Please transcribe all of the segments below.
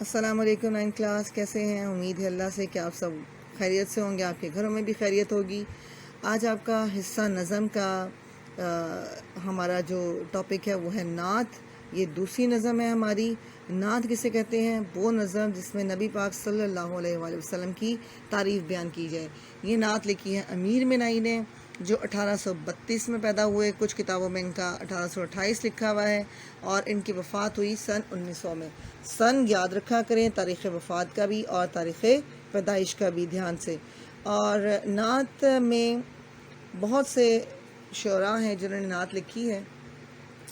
السلام علیکم 9 کلاس، کیسے ہیں؟ امید ہے اللہ سے کہ آپ سب خیریت سے ہوں گے، آپ کے گھروں میں بھی خیریت ہوگی۔ آج آپ کا حصہ نظم کا ہمارا جو ٹاپک ہے وہ ہے نعت۔ یہ دوسری نظم ہے ہماری۔ نعت کسے کہتے ہیں؟ وہ نظم جس میں نبی پاک صلی اللہ علیہ وآلہ وسلم کی تعریف بیان کی جائے۔ یہ نعت لکھی ہے امیر منائی نے، جو 1832 میں پیدا ہوئے۔ کچھ کتابوں میں ان کا 1828 لکھا ہوا ہے اور ان کی وفات ہوئی سن 1900 میں۔ سن یاد رکھا کریں، تاریخ وفات کا بھی اور تاریخ پیدائش کا بھی دھیان سے۔ اور نعت میں بہت سے شعراء ہیں جنہوں نے نعت لکھی ہے۔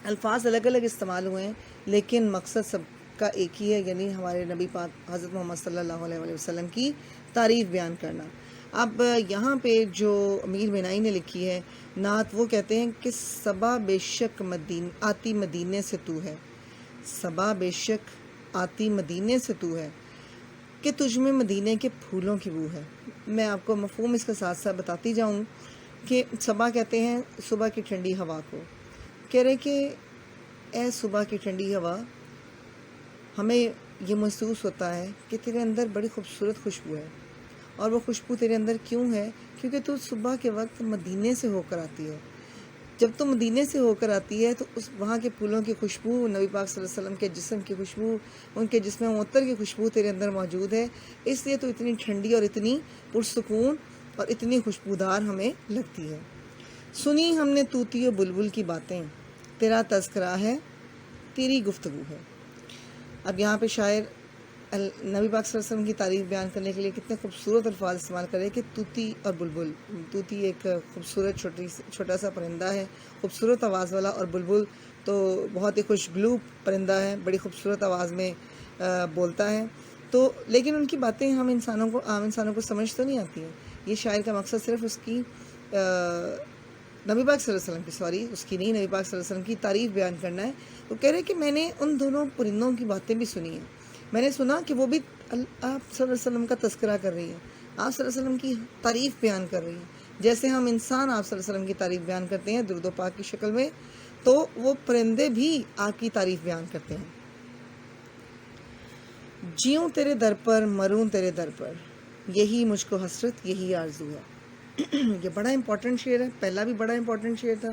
الفاظ الگ الگ استعمال ہوئے ہیں لیکن مقصد سب کا ایک ہی ہے، یعنی ہمارے نبی پاک حضرت محمد صلی اللہ علیہ وآلہ وسلم کی تعریف بیان کرنا۔ اب یہاں پہ جو امیر منائی نے لکھی ہے نعت، وہ کہتے ہیں کہ صبا بے شک آتی مدینے سے تو ہے، صبا بے شک آتی مدینے سے تو ہے، کہ تجھ میں مدینے کے پھولوں کی بو ہے۔ میں آپ کو مفہوم اس کے ساتھ ساتھ بتاتی جاؤں کہ صبا کہتے ہیں صبح کی ٹھنڈی ہوا کو، کہہ رہے کہ اے صبح کی ٹھنڈی ہوا، ہمیں یہ محسوس ہوتا ہے کہ تیرے اندر بڑی خوبصورت خوشبو ہے، اور وہ خوشبو تیرے اندر کیوں ہے؟ کیونکہ تو صبح کے وقت مدینے سے ہو کر آتی ہے۔ جب تو مدینے سے ہو کر آتی ہے تو وہاں کے پھولوں کی خوشبو، نبی پاک صلی اللہ علیہ وسلم کے جسم کی خوشبو، ان کے جسم معطر کی خوشبو تیرے اندر موجود ہے، اس لیے تو اتنی ٹھنڈی اور اتنی پرسکون اور اتنی خوشبودار ہمیں لگتی ہے۔ سنی ہم نے طوطی و بلبل کی باتیں، تیرا تذکرہ ہے تیری گفتگو ہے۔ اب یہاں پہ شاعر نبی پاک صلی اللہ علیہ وسلم کی تعریف بیان کرنے کے لیے کتنے خوبصورت الفاظ استعمال کرے کہ طوطی اور بلبل۔ طوطی ایک خوبصورت چھوٹا سا پرندہ ہے، خوبصورت آواز والا، اور بلبل تو بہت ہی خوشگلو پرندہ ہے، بڑی خوبصورت آواز میں بولتا ہے۔ تو لیکن ان کی باتیں عام انسانوں کو سمجھ تو نہیں آتی ہیں۔ یہ شاعر کا مقصد صرف اس کی نبی پاک صلی اللہ علیہ وسلم کی اس کی نہیں، نبی پاک صلی اللہ علیہ وسلم کی تعریف بیان کرنا ہے۔ وہ کہہ رہے کہ میں نے ان دونوں پرندوں کی باتیں بھی سنی ہیں، میں نے سنا کہ وہ بھی آپ صلی اللہ علیہ وسلم کا تذکرہ کر رہی ہیں، آپ صلی اللہ علیہ وسلم کی تعریف بیان کر رہی ہیں، جیسے ہم انسان آپ صلی اللہ علیہ وسلم کی تعریف بیان کرتے ہیں درود و پاک کی شکل میں، تو وہ پرندے بھی آپ کی تعریف بیان کرتے ہیں۔ جیوں تیرے در پر مروں تیرے در پر، یہی مجھ کو حسرت یہی آرزو ہے۔ یہ بڑا امپورٹنٹ شعر ہے، پہلا بھی بڑا امپورٹنٹ شعر تھا۔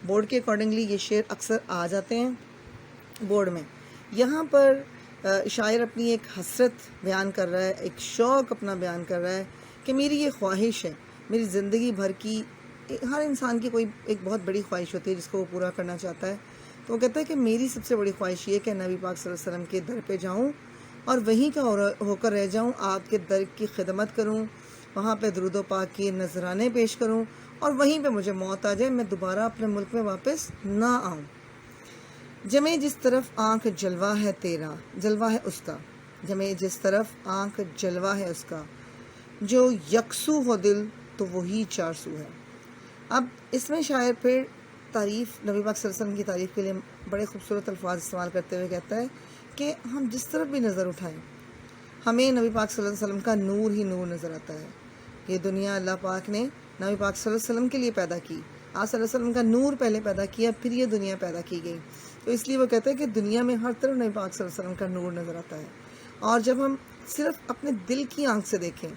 بورڈ کے اکارڈنگلی یہ شعر اکثر آ جاتے ہیں بورڈ میں۔ یہاں پر شاعر اپنی ایک حسرت بیان کر رہا ہے، ایک شوق اپنا بیان کر رہا ہے کہ میری یہ خواہش ہے، میری زندگی بھر کی، ہر انسان کی کوئی ایک بہت بڑی خواہش ہوتی ہے جس کو وہ پورا کرنا چاہتا ہے۔ تو وہ کہتا ہے کہ میری سب سے بڑی خواہش یہ کہ نبی پاک صلی اللہ علیہ وسلم کے در پہ جاؤں اور وہیں کا ہو کر رہ جاؤں، آپ کے در کی خدمت کروں، وہاں پہ درود و پاک کی نذرانے پیش کروں، اور وہیں پہ مجھے موت آ جائے، میں دوبارہ اپنے ملک میں واپس نہ آؤں۔ جمے جس طرف آنکھ جلوہ ہے تیرا، جلوہ ہے اس کا، جمے جس طرف آنکھ جلوہ ہے اس کا، جو یکسو ہو دل تو وہی چار سو ہے۔ اب اس میں شاعر پھر تعریف، نبی پاک صلی اللہ علیہ وسلم کی تعریف کے لیے بڑے خوبصورت الفاظ استعمال کرتے ہوئے کہتا ہے کہ ہم جس طرف بھی نظر اٹھائیں ہمیں نبی پاک صلی اللہ علیہ وسلم کا نور ہی نور نظر آتا ہے۔ یہ دنیا اللہ پاک نے نبی پاک صلی اللہ علیہ وسلم کے لیے پیدا کی، آپ صلی اللہ علیہ وسلم کا نور پہلے پیدا کیا، پھر یہ دنیا پیدا کی گئی۔ تو اس لیے وہ کہتے ہیں کہ دنیا میں ہر طرف نبی پاک صلی اللہ علیہ وسلم کا نور نظر آتا ہے، اور جب ہم صرف اپنے دل کی آنکھ سے دیکھیں،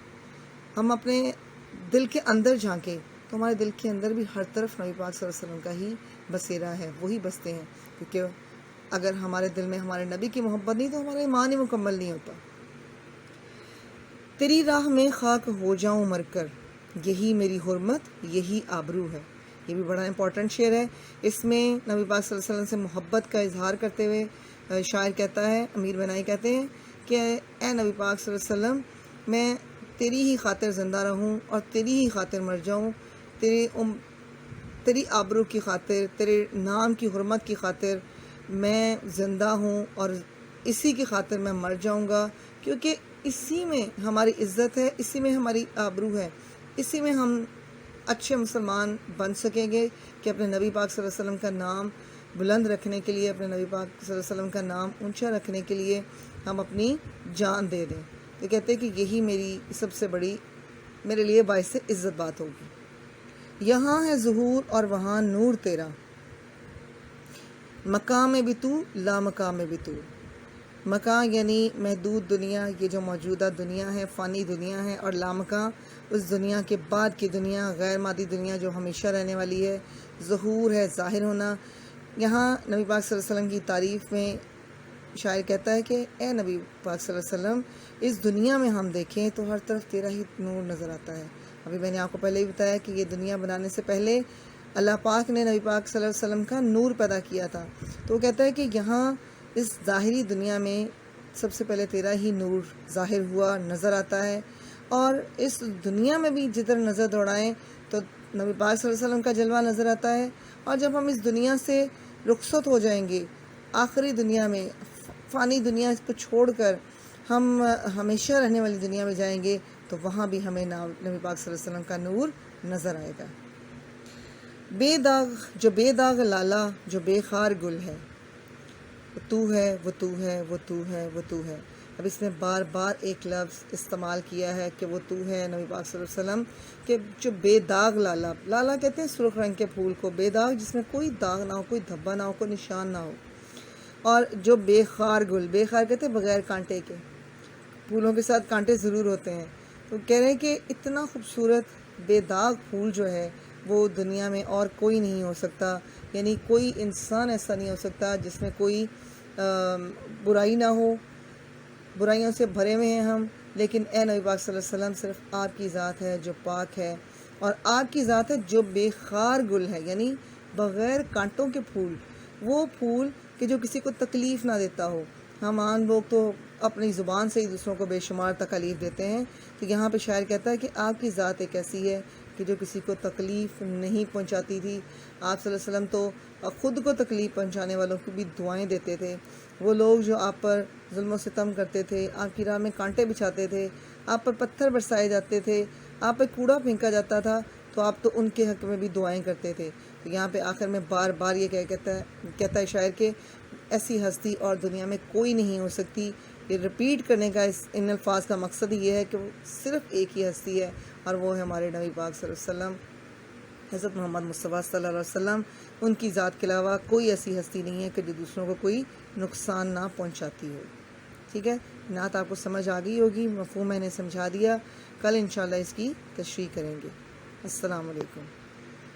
ہم اپنے دل کے اندر جھانکیں، تو ہمارے دل کے اندر بھی ہر طرف نبی پاک صلی اللہ علیہ وسلم کا ہی بسیرا ہے، وہی بستے ہیں، کیونکہ اگر ہمارے دل میں ہمارے نبی کی محبت نہیں تو ہمارا ایمان ہی مکمل نہیں ہوتا۔ تیری راہ میں خاک ہو جاؤں مر کر، یہی میری حرمت یہی آبرو ہے۔ یہ بھی بڑا امپورٹنٹ شعر ہے۔ اس میں نبی پاک صلی اللہ علیہ وسلم سے محبت کا اظہار کرتے ہوئے شاعر کہتا ہے، امیر منائی کہتے ہیں کہ اے نبی پاک صلی اللہ علیہ وسلم، میں تیری ہی خاطر زندہ رہوں اور تیری ہی خاطر مر جاؤں، تیری آبرو کی خاطر، تیرے نام کی حرمت کی خاطر میں زندہ ہوں، اور اسی کی خاطر میں مر جاؤں گا، کیونکہ اسی میں ہماری عزت ہے، اسی میں ہماری آبرو ہے، اسی میں ہم اچھے مسلمان بن سکیں گے کہ اپنے نبی پاک صلی اللہ علیہ وسلم کا نام بلند رکھنے کے لیے، اپنے نبی پاک صلی اللہ علیہ وسلم کا نام اونچا رکھنے کے لیے ہم اپنی جان دے دیں۔ تو کہتے ہیں کہ یہی میری سب سے بڑی، میرے لیے باعث عزت بات ہوگی۔ یہاں ہے ظہور اور وہاں نور تیرا، مقام میں بھی تو لا مقام میں بھی تو، مکان یعنی محدود دنیا، یہ جو موجودہ دنیا ہے فانی دنیا ہے، اور لامکان اس دنیا کے بعد کی دنیا، غیر مادی دنیا جو ہمیشہ رہنے والی ہے۔ ظہور ہے ظاہر ہونا۔ یہاں نبی پاک صلی اللہ علیہ وسلم کی تعریف میں شاعر کہتا ہے کہ اے نبی پاک صلی اللہ علیہ وسلم، اس دنیا میں ہم دیکھیں تو ہر طرف تیرا ہی نور نظر آتا ہے۔ ابھی میں نے آپ کو پہلے ہی بتایا کہ یہ دنیا بنانے سے پہلے اللہ پاک نے نبی پاک صلی اللہ علیہ وسلم کا نور پیدا کیا تھا، تو وہ کہتا ہے کہ یہاں اس ظاہری دنیا میں سب سے پہلے تیرا ہی نور ظاہر ہوا، نظر آتا ہے، اور اس دنیا میں بھی جدھر نظر دوڑائیں تو نبی پاک صلی اللہ علیہ وسلم کا جلوہ نظر آتا ہے، اور جب ہم اس دنیا سے رخصت ہو جائیں گے، آخری دنیا میں فانی دنیا کو چھوڑ کر ہم ہمیشہ رہنے والی دنیا میں جائیں گے تو وہاں بھی ہمیں نبی پاک صلی اللہ علیہ وسلم کا نور نظر آئے گا۔ بے داغ، جو بے داغ لالا، جو بے خار گل ہے، وہ تو ہے، وہ تو ہے، وہ تو ہے، وہ تو ہے۔ اب اس میں بار بار ایک لفظ استعمال کیا ہے کہ وہ تو ہے نبی پاک صلی اللہ علیہ وسلم، کہ جو بے داغ لالا، لالا کہتے ہیں سرخ رنگ کے پھول کو، بے داغ جس میں کوئی داغ نہ ہو، کوئی دھبا نہ ہو، کوئی نشان نہ ہو، اور جو بے خار گل، بے خار کہتے ہیں بغیر کانٹے کے، پھولوں کے ساتھ کانٹے ضرور ہوتے ہیں، تو کہہ رہے ہیں کہ اتنا خوبصورت بے داغ پھول جو ہے وہ دنیا میں اور کوئی نہیں ہو سکتا، یعنی کوئی انسان ایسا نہیں ہو سکتا جس میں کوئی برائی نہ ہو، برائیوں سے بھرے ہوئے ہیں ہم، لیکن اے نبی پاک صلی اللہ علیہ وسلم صرف آپ کی ذات ہے جو پاک ہے، اور آپ کی ذات ہے جو بے خار گل ہے، یعنی بغیر کانٹوں کے پھول، وہ پھول کہ جو کسی کو تکلیف نہ دیتا ہو۔ ہم عام لوگ تو اپنی زبان سے ہی دوسروں کو بے شمار تکلیف دیتے ہیں، تو یہاں پہ شاعر کہتا ہے کہ آپ کی ذات ایک ایسی ہے کہ جو کسی کو تکلیف نہیں پہنچاتی تھی۔ آپ صلی اللہ علیہ وسلم تو خود کو تکلیف پہنچانے والوں کو بھی دعائیں دیتے تھے۔ وہ لوگ جو آپ پر ظلم و ستم کرتے تھے، آپ کی راہ میں کانٹے بچھاتے تھے، آپ پر پتھر برسائے جاتے تھے، آپ پہ کوڑا پھینکا جاتا تھا، تو آپ تو ان کے حق میں بھی دعائیں کرتے تھے۔ تو یہاں پہ آخر میں بار بار یہ کہتا ہے شاعر کہ ایسی ہستی اور دنیا میں کوئی نہیں ہو سکتی۔ یہ رپیٹ کرنے کا ان الفاظ کا مقصد یہ ہے کہ وہ صرف ایک ہی ہستی ہے، اور وہ ہے ہمارے نبی پاک صلی اللہ علیہ وسلم، حضرت محمد مصطفیٰ صلی اللہ علیہ وسلم۔ ان کی ذات کے علاوہ کوئی ایسی ہستی نہیں ہے کہ جو دوسروں کو کوئی نقصان نہ پہنچاتی ہو۔ ٹھیک ہے، نعت آپ کو سمجھ آ گئی ہوگی، مفہوم میں نے سمجھا دیا، کل انشاءاللہ اس کی تشریح کریں گے۔ السلام علیکم۔